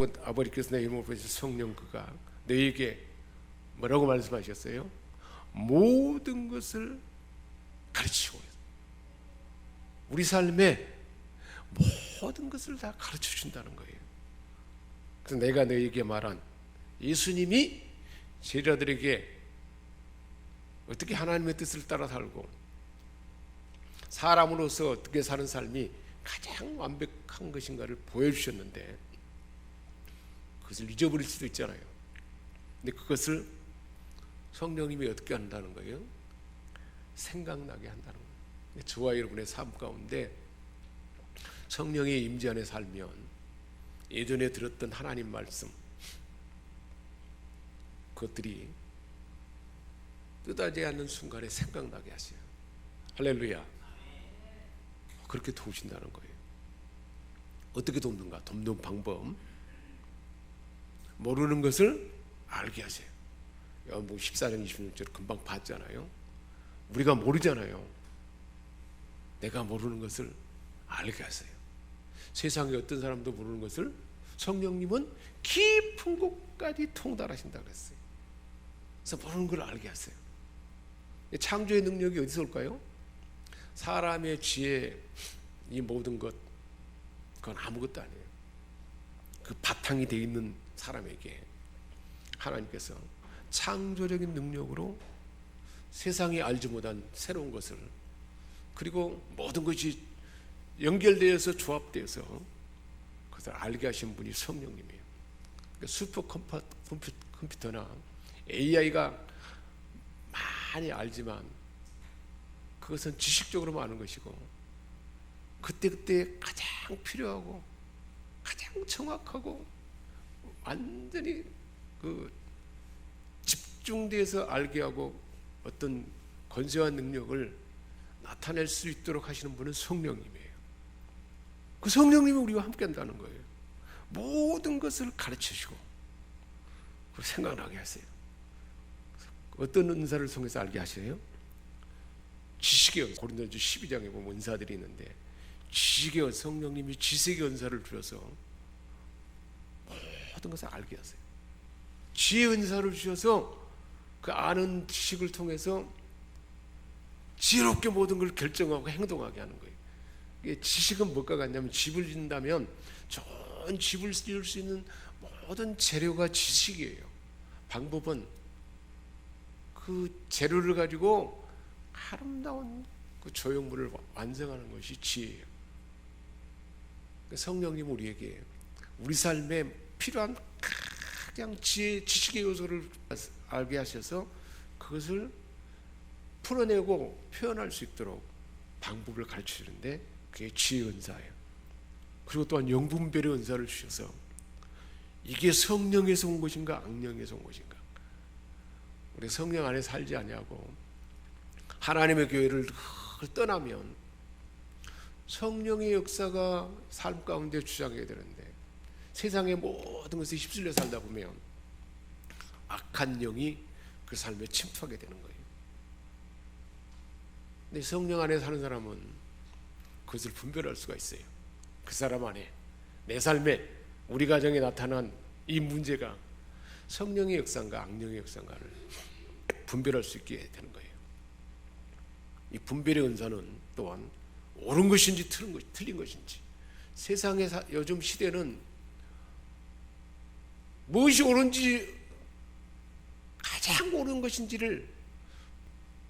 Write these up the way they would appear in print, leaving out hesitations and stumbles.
아버지께서 내 이름을 부르신 성령 그가 너희에게 뭐라고 말씀하셨어요? 모든 것을 가르치고 우리 삶에 모든 것을 다 가르쳐 준다는 거예요. 그래서 내가 너희에게 말한 예수님이 제자들에게 어떻게 하나님의 뜻을 따라 살고 사람으로서 어떻게 사는 삶이 가장 완벽한 것인가를 보여주셨는데 그것을 잊어버릴 수도 있잖아요. 근데 그것을 성령님이 어떻게 한다는 거예요? 생각나게 한다는 거예요. 저와 여러분의 삶 가운데 성령의 임재 안에 살면 예전에 들었던 하나님 말씀 그것들이 뜻하지 않는 순간에 생각나게 하세요. 할렐루야. 그렇게 도우신다는 거예요. 어떻게 돕는가? 돕는 방법, 모르는 것을 알게 하세요. 뭐 14장 26절 금방 봤잖아요. 우리가 모르잖아요. 내가 모르는 것을 알게 하세요. 세상에 어떤 사람도 모르는 것을 성령님은 깊은 곳까지 통달하신다 그랬어요. 그래서 모르는 걸 알게 하세요. 창조의 능력이 어디서 올까요? 사람의 지혜, 이 모든 것 그건 아무것도 아니에요. 그 바탕이 되어 있는 사람에게 하나님께서 창조적인 능력으로 세상이 알지 못한 새로운 것을, 그리고 모든 것이 연결되어서 조합되어서 그것을 알게 하신 분이 성령님이에요. 그러니까 슈퍼컴퓨터나 AI가 많이 알지만 그것은 지식적으로만 아는 것이고, 그때그때 가장 필요하고 가장 정확하고 완전히 그 집중돼서 알게 하고 어떤 권세와 능력을 나타낼 수 있도록 하시는 분은 성령님이에요. 그 성령님이 우리와 함께 한다는 거예요. 모든 것을 가르치시고 생각나게 하세요. 어떤 은사를 통해서 알게 하세요? 지식의 은사. 고린도전서 12장에 보면 은사들이 있는데 지식의 은사, 성령님이 지식의 은사를 주셔서 모든 것을 알게 하세요. 지혜의 은사를 주셔서 그 아는 지식을 통해서 지혜롭게 모든 걸 결정하고 행동하게 하는 거예요. 지식은 뭐가 같냐면, 집을 짓는다면 좋은 집을 지을 수 있는 모든 재료가 지식이에요. 방법은 그 재료를 가지고 아름다운 그 조형물을 완성하는 것이 지혜예요. 성령님 우리에게 우리 삶에 필요한 가장 지식의 요소를 알게 하셔서 그것을 풀어내고 표현할 수 있도록 방법을 가르쳐 주는데 그게 지혜의 은사예요. 그리고 또한 영분별의 은사를 주셔서 이게 성령에서 온 것인가 악령에서 온 것인가, 우리 성령 안에 살지 아니하고 하나님의 교회를 떠나면 성령의 역사가 삶 가운데 주장해야 되는데 세상의 모든 것에 휩쓸려 살다 보면 악한 영이 그 삶에 침투하게 되는 거예요. 근데 성령 안에 사는 사람은 그것을 분별할 수가 있어요. 그 사람 안에, 내 삶에, 우리 가정에 나타난 이 문제가 성령의 역사인가 악령의 역사인가를 분별할 수 있게 되는 거예요. 이 분별의 은사는 또한 옳은 것인지 틀린 것인지, 세상의 요즘 시대는 무엇이 옳은지, 가장 옳은 것인지를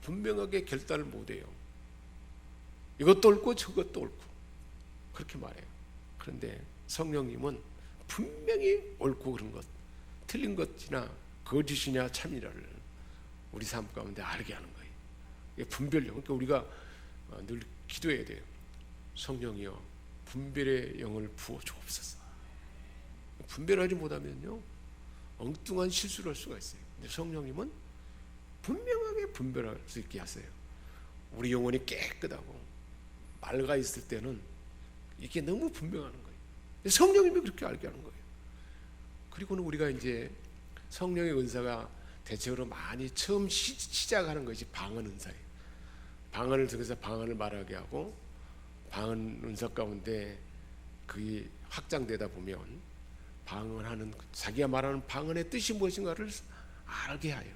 분명하게 결단을 못해요. 이것도 옳고 저것도 옳고 그렇게 말해요. 그런데 성령님은 분명히 옳고 그런 것, 틀린 것이나 거짓이냐 참이냐를 우리 삶 가운데 알게 하는 거예요. 이게 분별력. 그러니까 우리가 늘 기도해야 돼요. 성령이여 분별의 영을 부어 주옵소서. 분별하지 못하면요 엉뚱한 실수를 할 수가 있어요. 근데 성령님은 분명하게 분별할 수 있게 하세요. 우리 영혼이 깨끗하고 맑아 있을 때는 이게 너무 분명하는 거예요. 성령님이 그렇게 알게 하는 거예요. 그리고는 우리가 이제 성령의 은사가 대체로 많이 처음 시작하는 것이 방언 은사예요. 방언을 통해서 방언을 말하게 하고 방언 은사 가운데 그게 확장되다 보면 방언하는, 자기가 말하는 방언의 뜻이 무엇인가를 알게 하여,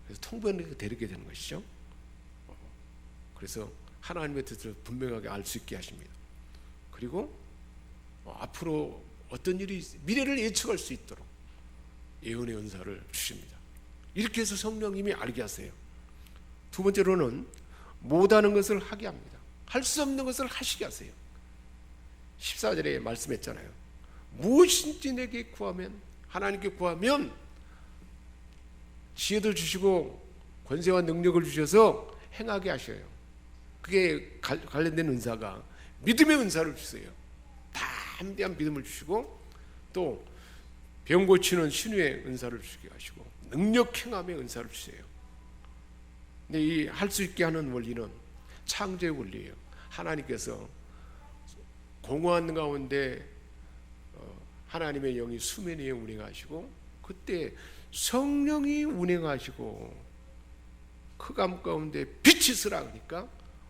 그래서 통변을 데리게 되는 것이죠. 그래서 하나님의 뜻을 분명하게 알 수 있게 하십니다. 그리고 앞으로 어떤 일이, 미래를 예측할 수 있도록 예언의 은사를 주십니다. 이렇게 해서 성령님이 알게 하세요. 두 번째로는 못하는 것을 하게 합니다. 할 수 없는 것을 하시게 하세요. 14절에 말씀했잖아요. 무엇인지 내게 구하면, 하나님께 구하면 지혜도 주시고 권세와 능력을 주셔서 행하게 하셔요. 그게 관련된 은사가 믿음의 은사를 주세요. 담대한 믿음을 주시고, 또 병 고치는 신유의 은사를 주시게 하시고, 능력 행함의 은사를 주세요. 근데 이 할 수 있게 하는 원리는 창조의 원리예요. 하나님께서 공허한 가운데 하나님의 영이 수면 위에 운행하시고, 그때 성령이 운행하시고 흑암 가운데 빛이 있으라 그러니까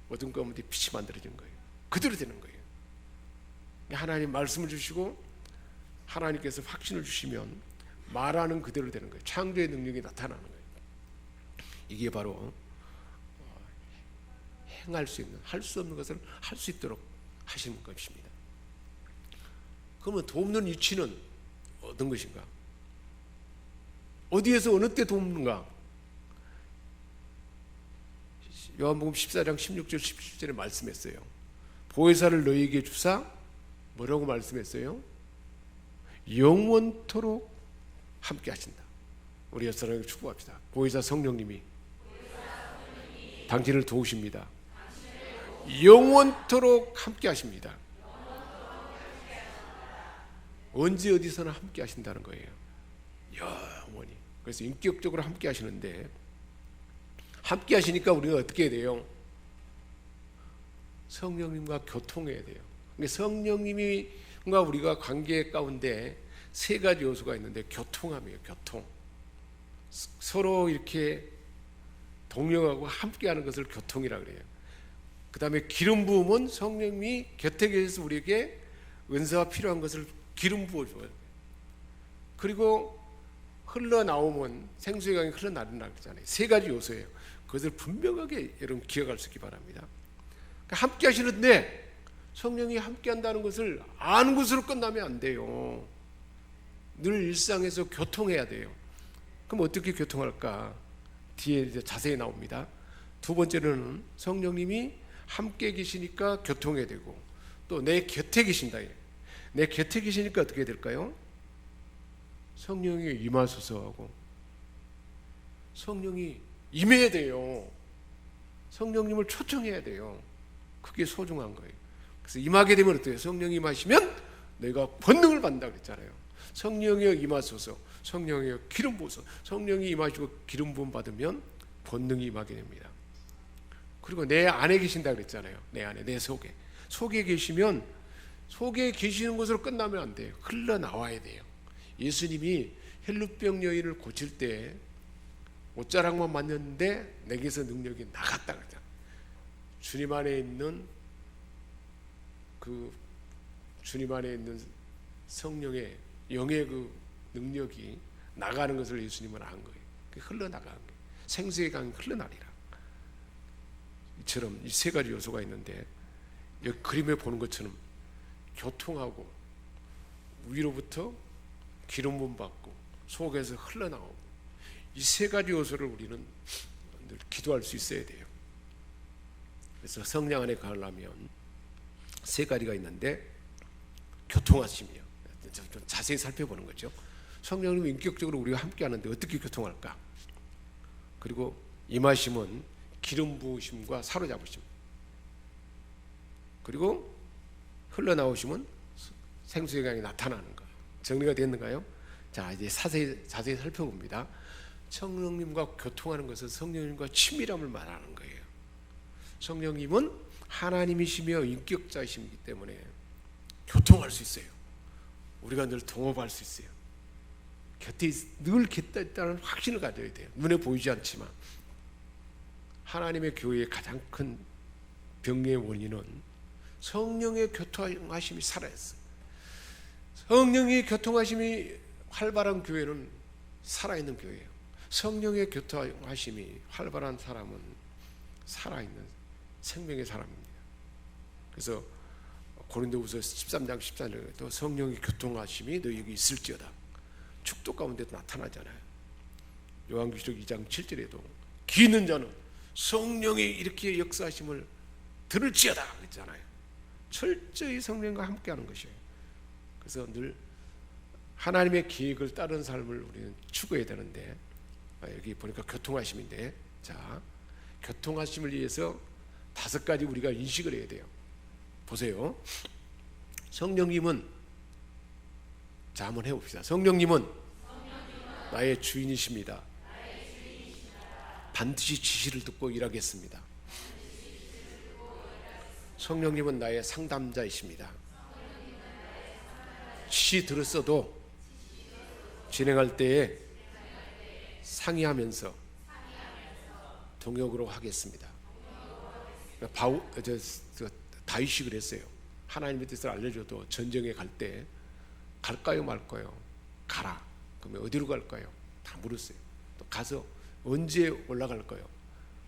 어둠 가운데 빛이 만들어진 거예요. 그대로 되는 거예요. 하나님 말씀을 주시고 하나님께서 확신을 주시면 말하는 그대로 되는 거예요. 창조의 능력이 나타나는 거예요. 이게 바로 행할 수 있는, 할 수 없는 것을 할 수 있도록 하시는 것입니다. 그러면 돕는 위치는 어떤 것인가? 어디에서 어느 때 돕는가? 요한복음 14장 16절 17절에 말씀했어요. 보혜사를 너희에게 주사 뭐라고 말씀했어요? 영원토록 함께 하신다. 우리 여러분에게 축복합시다. 보혜사 성령님이 당신을 도우십니다. 영원토록 함께 하십니다. 언제 어디서나 함께 하신다는 거예요. 영원히. 그래서 인격적으로 함께 하시는데, 함께 하시니까 우리가 어떻게 해야 돼요? 성령님과 교통해야 돼요. 성령님과 우리가 관계 가운데 세 가지 요소가 있는데, 교통함이에요. 교통. 서로 이렇게 동력하고 함께하는 것을 교통이라고 그래요. 그 다음에 기름 부음은 성령님이 곁에 계셔서 우리에게 은사가 필요한 것을 기름 부어줘요. 그리고 흘러나오면 생수의 강이 흘러나른다고 그러잖아요. 세 가지 요소예요. 그것을 분명하게 여러분 기억할 수 있기 바랍니다. 그러니까 함께 하시는데 성령이 함께 한다는 것을 아는 것으로 끝나면 안 돼요. 늘 일상에서 교통해야 돼요. 그럼 어떻게 교통할까? 뒤에 이제 자세히 나옵니다. 두 번째로는 성령님이 함께 계시니까 교통해야 되고, 또 내 곁에 계신다. 내 곁에 계시니까 어떻게 될까요? 성령이 임하소서 하고, 성령이 임해야 돼요. 성령님을 초청해야 돼요. 그게 소중한 거예요. 그래서 임하게 되면 어때요? 성령이 임하시면 내가 권능을 받는다 그랬잖아요. 성령이여 임하소서, 성령이여 기름 부어서, 성령이 임하시고 기름 부음 받으면 권능이 임하게 됩니다. 그리고 내 안에 계신다 그랬잖아요. 내 안에, 내 속에 계시면, 속에 계시는 것으로 끝나면 안 돼요. 흘러나와야 돼요. 예수님이 혈루병 여인을 고칠 때 옷자락만 만졌는데 내게서 능력이 나갔다 그랬잖아요. 주님 안에 있는 성령의 영의 그 능력이 나가는 것을 예수님은 안 거예요. 흘러나가는 거예요. 생수의 강이 흘러나리라. 이처럼 이 세 가지 요소가 있는데, 여기 그림에 보는 것처럼 교통하고 위로부터 기름 부음 받고 속에서 흘러나오고, 이 세 가지 요소를 우리는 늘 기도할 수 있어야 돼요. 그래서 성령 안에 가려면 세 가지가 있는데, 교통하심이요. 좀 자세히 살펴보는 거죠. 성령님이 인격적으로 우리가 함께 하는데 어떻게 교통할까? 그리고 임하심은 기름 부으심과 사로잡으심, 그리고 흘러나오심은 생수의 강이 나타나는 거예요. 정리가 됐는가요? 자, 이제 자세히 살펴봅니다. 성령님과 교통하는 것은 성령님과 친밀함을 말하는 거예요. 성령님은 하나님이시며 인격자이시기 때문에 교통할 수 있어요. 우리가 늘 동업할 수 있어요. 곁에 늘 있다는 확신을 가져야 돼요. 눈에 보이지 않지만. 하나님의 교회의 가장 큰 병리의 원인은 성령의 교통하심이 살아있어요. 성령의 교통하심이 활발한 교회는 살아있는 교회예요. 성령의 교통하심이 활발한 사람은 살아있는 생명의 사람입니다. 그래서 고린도후서 13장 14절에도 성령의 교통하심이 너희에게 있을지어다. 축도 가운데도 나타나잖아요. 요한계시록 2장 7절에도 귀 있는 자는 성령이 이렇게 역사하심을 들을지어다 그랬잖아요. 철저히 성령과 함께하는 것이에요. 그래서 늘 하나님의 계획을 따르는 삶을 우리는 추구해야 되는데, 여기 보니까 교통하심인데, 자, 교통하심을 위해서 5가지 우리가 인식을 해야 돼요. 보세요. 성령님은, 자, 한번 해봅시다. 성령님은 나의 주인이십니다. 반드시 지시를 듣고 일하겠습니다. 성령님은 나의 상담자이십니다. 지시 들었어도 진행할 때에 상의하면서 동역으로 하겠습니다. 다윗이 그랬어요. 하나님의 뜻을 알려줘도 전쟁에 갈 때 갈까요 말까요? 가라. 그러면 어디로 갈까요? 다 물었어요. 또 가서 언제 올라갈까요?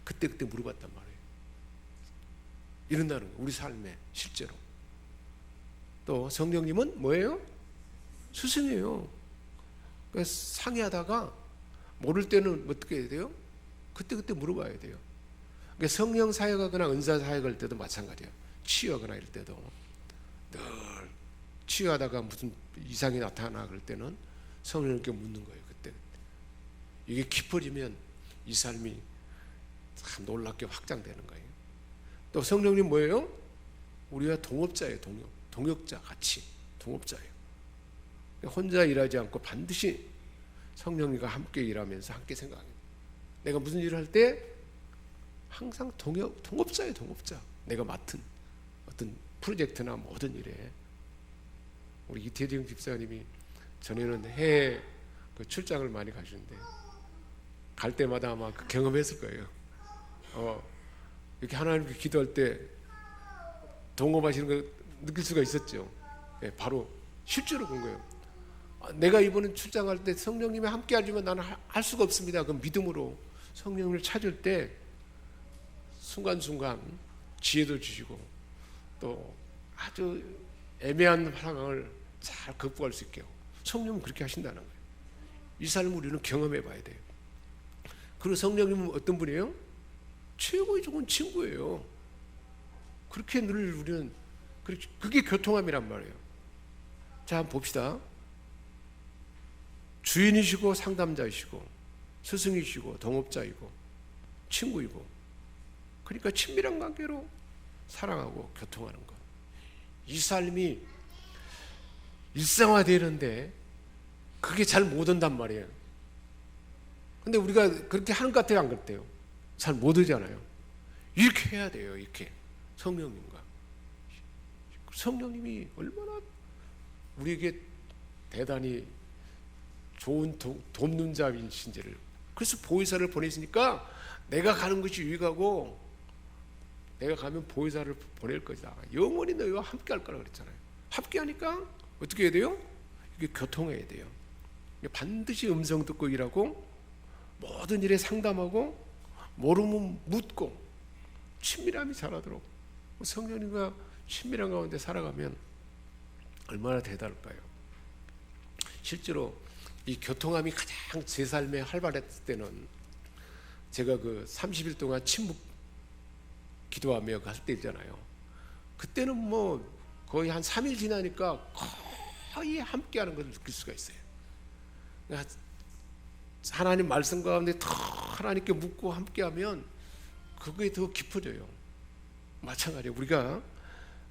그때 물어봤단 말이에요. 이런다는 거예요. 우리 삶에 실제로. 또 성령님은 뭐예요? 스승이에요. 그래서 상의하다가 모를 때는 어떻게 해야 돼요? 그때 물어봐야 돼요. 그러니까 성령 사역하거나 은사 사역할 때도 마찬가지예요. 치유하거나 이럴 때도 늘 치유하다가 무슨 이상이 나타나 그럴 때는 성령님께 묻는 거예요. 그때 이게 깊어지면 이 삶이 참 놀랍게 확장되는 거예요. 또 성령님 뭐예요? 우리와 동업자예요. 동역자 같이 동업자예요. 혼자 일하지 않고 반드시 성령님과 함께 일하면서 함께 생각합니다. 내가 무슨 일을 할 때 항상 동업자예요. 동업자. 내가 맡은 어떤 프로젝트나 모든 일에. 우리 이태정 집사님이 전에는 해외 출장을 많이 가시는데 갈 때마다 아마 그 경험했을 거예요. 이렇게 하나님께 기도할 때 동업하시는 걸 느낄 수가 있었죠. 네, 바로 실제로 본 거예요. 내가 이번에 출장할 때 성령님이 함께 하지만 나는 할 수가 없습니다. 그 믿음으로 성령님을 찾을 때 순간순간 지혜도 주시고 또 아주 애매한 상황을 잘 극복할 수 있게 성령은 그렇게 하신다는 거예요. 이 삶을 우리는 경험해 봐야 돼요. 그리고 성령님은 어떤 분이에요? 최고의 좋은 친구예요. 그렇게 늘 우리는 그게 교통함이란 말이에요. 자, 한번 봅시다. 주인이시고 상담자이시고 스승이시고 동업자이고 친구이고, 그러니까 친밀한 관계로 사랑하고 교통하는 것. 이 삶이 일상화되는데 그게 잘 못 온단 말이에요. 근데 우리가 그렇게 하는 것 같아요, 안 그렇대요? 잘 못 오잖아요. 이렇게 해야 돼요. 이렇게 성령님과. 성령님이 얼마나 우리에게 대단히 좋은 돕는 자이신지를. 그래서 보혜사를 보내시니까 내가 가는 것이 유익하고 내가 가면 보혜사를 보낼 것이다. 영원히 너희와 함께 할 거라 그랬잖아요. 함께 하니까 어떻게 해야 돼요? 이게 교통해야 돼요. 반드시 음성 듣고 일하고 모든 일에 상담하고 모르면 묻고 친밀함이 자라도록 성령님과 친밀한 가운데 살아가면 얼마나 대단할까요? 실제로 이 교통함이 가장 제 삶에 활발했을 때는 제가 그 30일 동안 침묵 기도하며 할 때 있잖아요. 그때는 뭐 거의 한 3일 지나니까 거의 함께하는 것을 느낄 수가 있어요. 그러니까 하나님 말씀 가운데 더 하나님께 묻고 함께하면 그게 더 깊어져요. 마찬가지예요. 우리가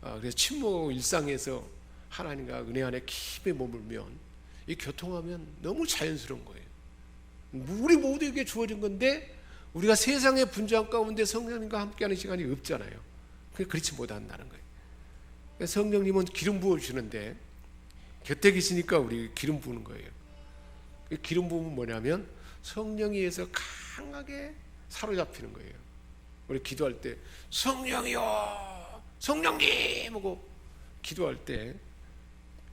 그래서 침묵 일상에서 하나님과 은혜 안에 깊이 머물면 이 교통하면 너무 자연스러운 거예요. 우리 모두에게 주어진 건데 우리가 세상의 분주함 가운데 성령님과 함께하는 시간이 없잖아요. 그렇지 못한다는 거예요. 성령님은 기름 부어주시는데 곁에 계시니까 우리 기름 부는 거예요. 기름 부으면 뭐냐면 성령에 의해서 강하게 사로잡히는 거예요. 우리 기도할 때 성령이요 성령님 하고 기도할 때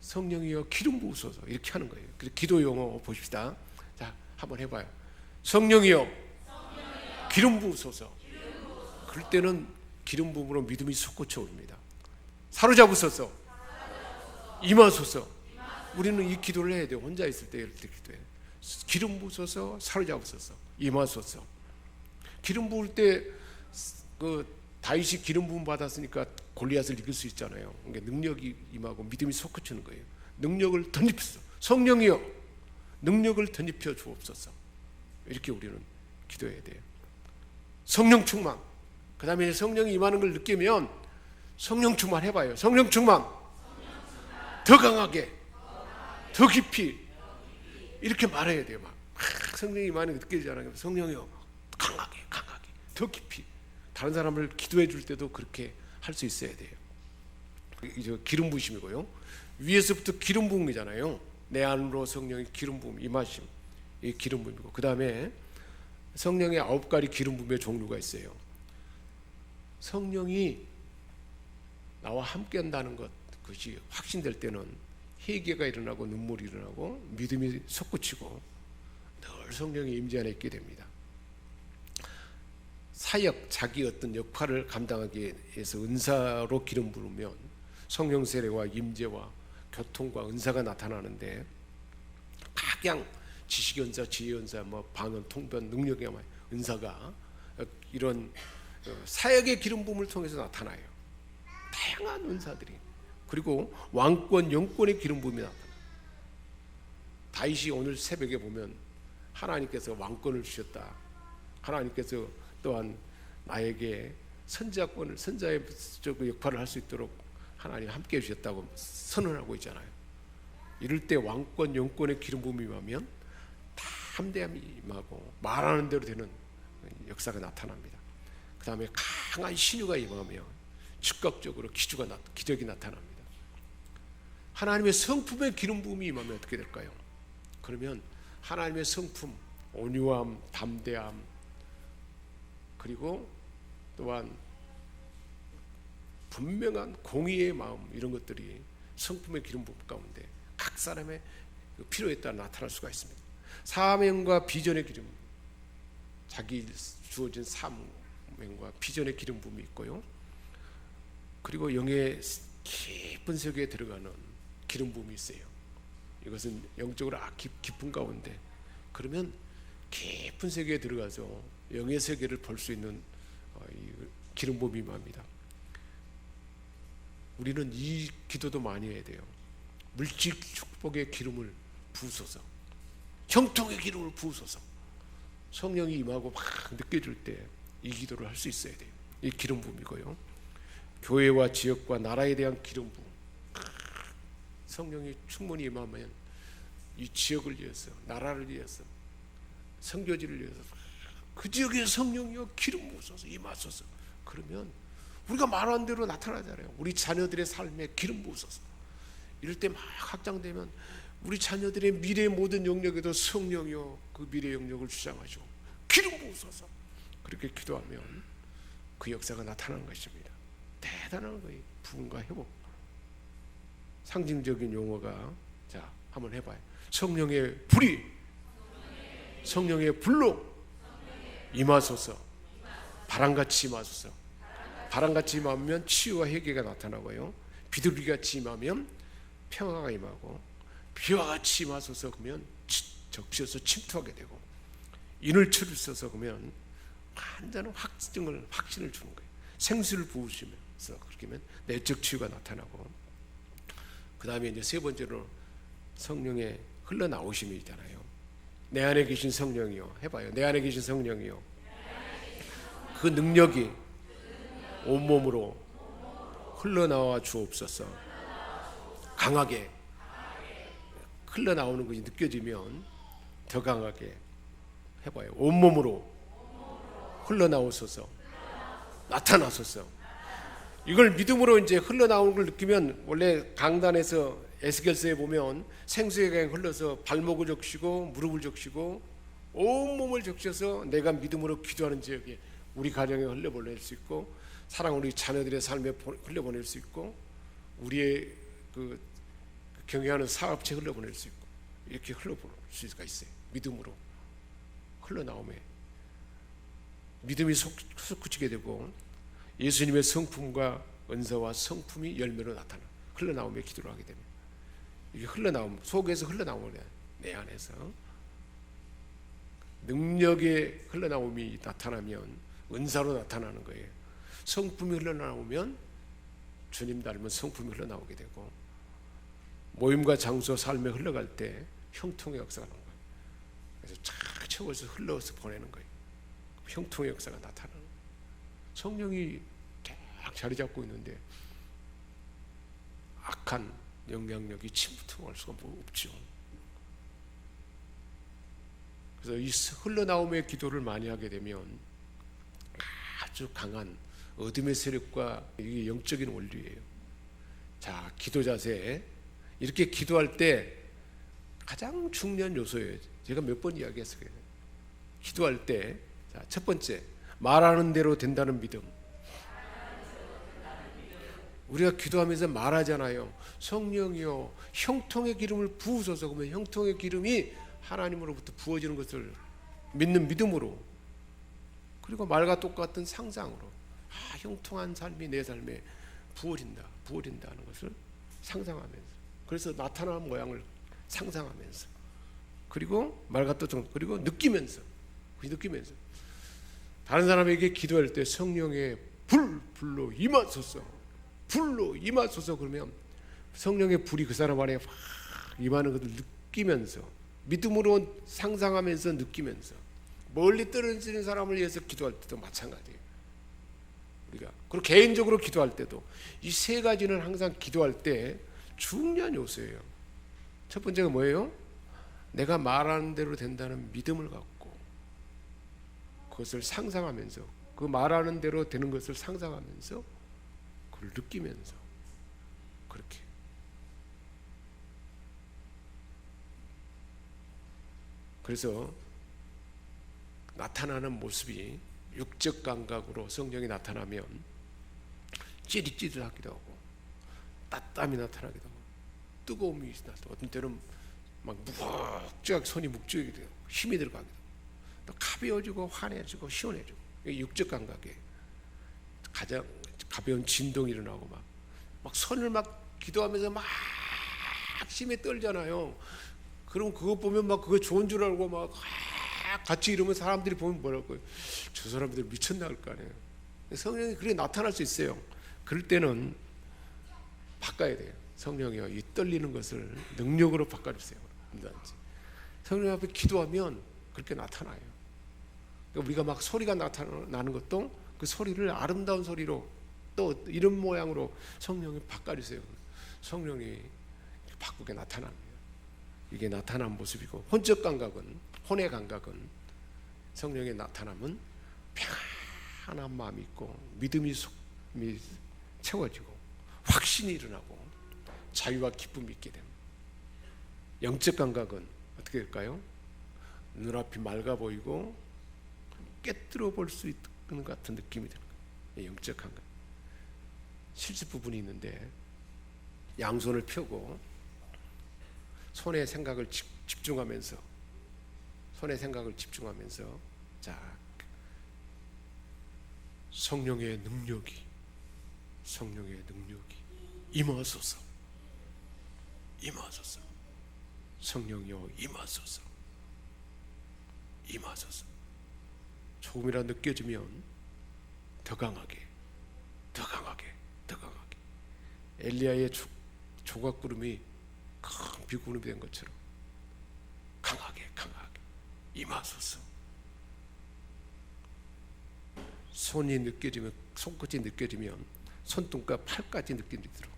성령이여 기름 부으소서 이렇게 하는 거예요. 그래서 기도 용어 보십시다. 자, 한번 해봐요. 성령이여 기름 부으소서. 그럴 때는 기름 부음으로 믿음이 솟구쳐 옵니다. 사로잡으소서, 임하소서. 우리는 이 기도를 해야 돼요. 혼자 있을 때 이렇게 기도해요. 기름 부으소서, 사로잡으소서, 임하소서. 기름 부을 때 다윗이 기름 부음 받았으니까 골리앗을 이길 수 있잖아요. 그러니까 능력이 임하고 믿음이 솟구치는 거예요. 능력을 덧입히소서. 성령이여 능력을 덧입혀 주옵소서. 이렇게 우리는 기도해야 돼요. 성령 충만. 그 다음에 성령이 임하는 걸 느끼면 성령 충만 해봐요. 성령 충만. 더 강하게, 더 깊이 이렇게 말해야 돼요. 막 성령이 임하는 게 느껴지잖아요. 성령이여 강하게, 더 깊이. 다른 사람을 기도해 줄 때도 그렇게 할 수 있어야 돼요. 이제 기름 부으심이고요. 위에서부터 기름 부음이잖아요. 내 안으로 성령의 기름 부음, 임하심, 이 기름 부음이고, 그 다음에 성령의 9가지 기름 부음의 종류가 있어요. 성령이 나와 함께한다는 그것이 확신될 때는 회개가 일어나고 눈물이 일어나고 믿음이 솟구치고 늘 성령의 임재 안에 있게 됩니다. 사역, 자기 어떤 역할을 감당하기 위해서 은사로 기름 부으면 성령 세례와 임재와 교통과 은사가 나타나는데, 각양 지식 은사, 지혜 은사, 방언, 통변, 능력의 은사가 이런 사역의 기름 부음을 통해서 나타나요. 다양한 은사들이. 그리고 왕권, 영권의 기름 부음이 나타나요. 다윗이 오늘 새벽에 보면 하나님께서 왕권을 주셨다. 하나님께서 또한 나에게 선자권을, 선자의 역할을 할 수 있도록 하나님 함께 해주셨다고 선언하고 있잖아요. 이럴 때 왕권, 영권의 기름 부음이 임하면 담대함이 임하고 말하는 대로 되는 역사가 나타납니다. 그 다음에 강한 신유가 임하며 즉각적으로 기적이 나타납니다. 하나님의 성품의 기름 부음이 임하면 어떻게 될까요? 그러면 하나님의 성품, 온유함, 담대함, 그리고 또한 분명한 공의의 마음, 이런 것들이 성품의 기름 부음 가운데 각 사람의 필요에 따라 나타날 수가 있습니다. 사명과 비전의 기름, 자기 주어진 사명과 비전의 기름 부음이 있고요. 그리고 영의 깊은 세계에 들어가는 기름 부음이 있어요. 이것은 영적으로 깊은 가운데, 그러면 깊은 세계에 들어가서 영의 세계를 볼 수 있는 기름 부음이 임합니다. 우리는 이 기도도 많이 해야 돼요. 물질 축복의 기름을 부으소서, 형통의 기름을 부으소서. 성령이 임하고 막 느껴질 때 이 기도를 할 수 있어야 돼요. 이 기름 부음이고요. 교회와 지역과 나라에 대한 기름 부음. 성령이 충분히 임하면 이 지역을 위해서, 나라를 위해서, 선교지를 위해서 그 지역에 성령이여 기름 부으소서, 임하소서. 그러면 우리가 말한 대로 나타나잖아요. 우리 자녀들의 삶에 기름 부으소서. 이럴 때 막 확장되면 우리 자녀들의 미래의 모든 영역에도 성령이여 그 미래 영역을 주장하시고 기름 부으소서. 그렇게 기도하면 그 역사가 나타나는 것입니다. 대단한 거예요. 부흥과 회복. 상징적인 용어가, 자, 한번 해봐요. 성령의 불이, 성령의 불로 임하소서. 바람같이 임하소서. 바람같이 임하면 치유와 회개가 나타나고요. 비둘기같이 임하면 평화가 임하고, 비와 같이 임하소서 그러면 적셔서 침투하게 되고, 인을 쳐주셔서 그러면 완전한 확신을 주는 거예요. 생수를 부으시면서 그렇게 하면 내적 치유가 나타나고, 그 다음에 이제 세 번째로 성령의 흘러나오심이잖아요. 내 안에 계신 성령이요. 해봐요. 내 안에 계신 성령이요. 그 능력이 온몸으로 흘러나와 주옵소서. 강하게 흘러나오는 것이 느껴지면 더 강하게 해봐요. 온몸으로 흘러나오소서. 나타나소서. 이걸 믿음으로 이제 흘러나오는 걸 느끼면, 원래 강단에서 에스겔서에 보면 생수의 강이 흘러서 발목을 적시고 무릎을 적시고 온몸을 적셔서 내가 믿음으로 기도하는 지역에 우리 가정에 흘려보낼 수 있고, 사랑 우리 자녀들의 삶에 흘려보낼 수 있고, 우리의 그 경영하는 사업체 흘러보낼 수 있고 이렇게 흘러보낼 수가 있어요. 믿음으로 흘러나오면 믿음이 솟구치게 되고 예수님의 성품과 은사와 성품이 열매로 나타나 흘러나오며 기도를 하게 됩니다. 이게 흘러나오면 속에서 흘러나오는 내 안에서 능력의 흘러나옴이 나타나면 은사로 나타나는 거예요. 성품이 흘러나오면 주님 닮은 성품이 흘러나오게 되고 모임과 장소 삶에 흘러갈 때 형통의 역사가 나는 거예요. 그래서 쫙 채워서 흘러서 보내는 거예요. 형통의 역사가 나타나는 거예요. 성령이 쫙 자리 잡고 있는데 악한 영향력이 침투할 수가 없죠. 그래서 이 흘러나옴의 기도를 많이 하게 되면 아주 강한 어둠의 세력과 이게 영적인 원리예요. 자, 기도 자세. 이렇게 기도할 때 가장 중요한 요소예요. 제가 몇 번 이야기했어요. 기도할 때, 자, 첫 번째, 말하는 대로 된다는 믿음. 우리가 기도하면서 말하잖아요. 성령이요, 형통의 기름을 부으소서. 그러면 형통의 기름이 하나님으로부터 부어지는 것을 믿는 믿음으로, 그리고 말과 똑같은 상상으로, 형통한 삶이 내 삶에 부어진다는 것을 상상하면서, 그래서 나타나는 모양을 상상하면서, 그리고 말과 똑같은, 그리고 느끼면서 다른 사람에게 기도할 때 성령의 불로 임하소서 그러면 성령의 불이 그 사람 안에 확 임하는 것을 느끼면서, 믿음으로 상상하면서 느끼면서, 멀리 떨어지는 사람을 위해서 기도할 때도 마찬가지예요. 우리가 그리고 개인적으로 기도할 때도 이 세 가지는 항상 기도할 때 중요한 요소예요. 첫 번째가 뭐예요? 내가 말하는 대로 된다는 믿음을 갖고 그것을 상상하면서, 그 말하는 대로 되는 것을 상상하면서 그걸 느끼면서, 그렇게. 그래서 나타나는 모습이 육적 감각으로 성령이 나타나면 찌릿찌릿하기도 하고 따뜻함이 나타나기도 하고 뜨거움이 나타나고 어떤 때는 막 무겁게 손이 묵직하게 되고 힘이 들어가기도 하고 또 가벼워지고 환해지고 시원해지고, 육적 감각에 가장 가벼운 진동이 일어나고 막 손을 막 기도하면서 막 힘에 떨잖아요. 그럼 그거 보면 막 그거 좋은 줄 알고 막 같이 이러면 사람들이 보면 뭐라고, 저 사람들 미쳤나 할 거 아니에요. 성령이 그렇게 나타날 수 있어요. 그럴 때는 바꿔야 돼요. 성령이요, 이 떨리는 것을 능력으로 바꿔주세요. 성령 앞에 기도하면 그렇게 나타나요. 그러니까 우리가 막 소리가 나는 것도 그 소리를 아름다운 소리로 또 이런 모양으로 성령이 바꿔주세요. 성령이 바꾸게 나타납니다. 이게 나타난 모습이고, 혼적 감각은, 혼의 감각은 성령의 나타남은 평안한 마음이 있고 믿음이 채워지고 확신이 일어나고 자유와 기쁨이 있게 됩니다. 영적 감각은 어떻게 될까요? 눈앞이 맑아 보이고 깨뜨려 볼 수 있는 것 같은 느낌이 드는 거예요. 영적 감각. 실습 부분이 있는데 양손을 펴고 손에 생각을 집중하면서 자, 성령의 능력이 임하소서. 성령이여 임하소서. 조금이라 느껴지면 더 강하게 엘리야의 조각구름이 큰 비구름이 된 것처럼 강하게 임하소서. 손이 느껴지면, 손끝이 느껴지면 손등과 팔까지 느낌이 들어.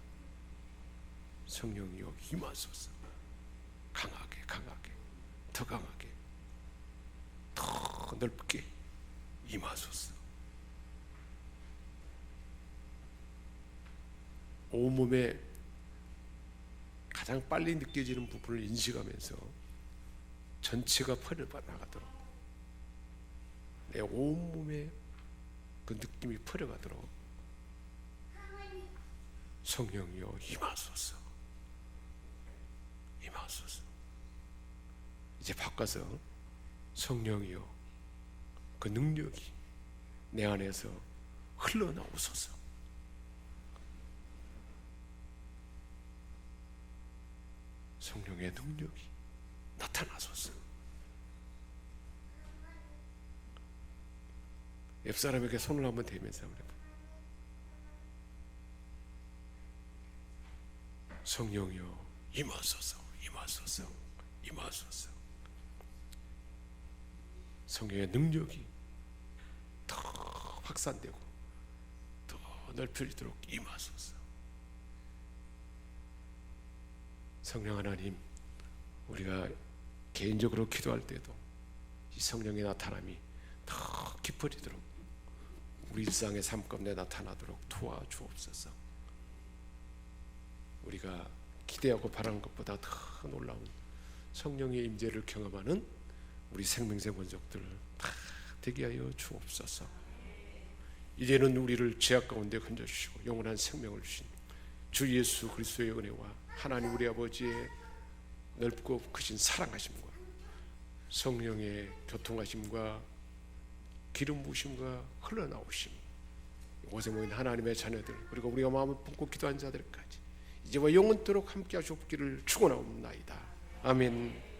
성령이여 임하소서. 강하게 더 강하게 더 넓게 임하소서. 온몸에 가장 빨리 느껴지는 부분을 인식하면서 전체가 퍼져나가도록, 내 온몸에 그 느낌이 퍼져가도록 성령이여 임하소서. 임하소서. 이제 바꿔서 성령이여 그 능력이 내 안에서 흘러나오소서. 성령의 능력이 나타나소서. 옆 사람에게 손을 한번 대면서 한번 해봐. 성령이여 임하소서, 임하소서, 임하소서. 성령의 능력이 더 확산되고 더 넓혀지도록 임하소서. 성령 하나님, 우리가 개인적으로 기도할 때도 이 성령의 나타남이 더 깊어지도록 우리 일상의 삶 가운데 나타나도록 도와주옵소서. 우리가 기대하고 바라는 것보다 더 놀라운 성령의 임재를 경험하는 우리 생명생 원족들 다 되게 하여 주옵소서. 이제는 우리를 죄악 가운데 건져주시고 영원한 생명을 주신 주 예수 그리스도의 은혜와 하나님 우리 아버지의 넓고 크신 사랑하심과 성령의 교통하심과 기름 부으심과 흘러나오심, 이곳에 모인 하나님의 자녀들 그리고 우리가 마음을 품고 기도한 자들까지 이제와 영원토록 함께 하시옵기를 축원하옵나이다. 아멘.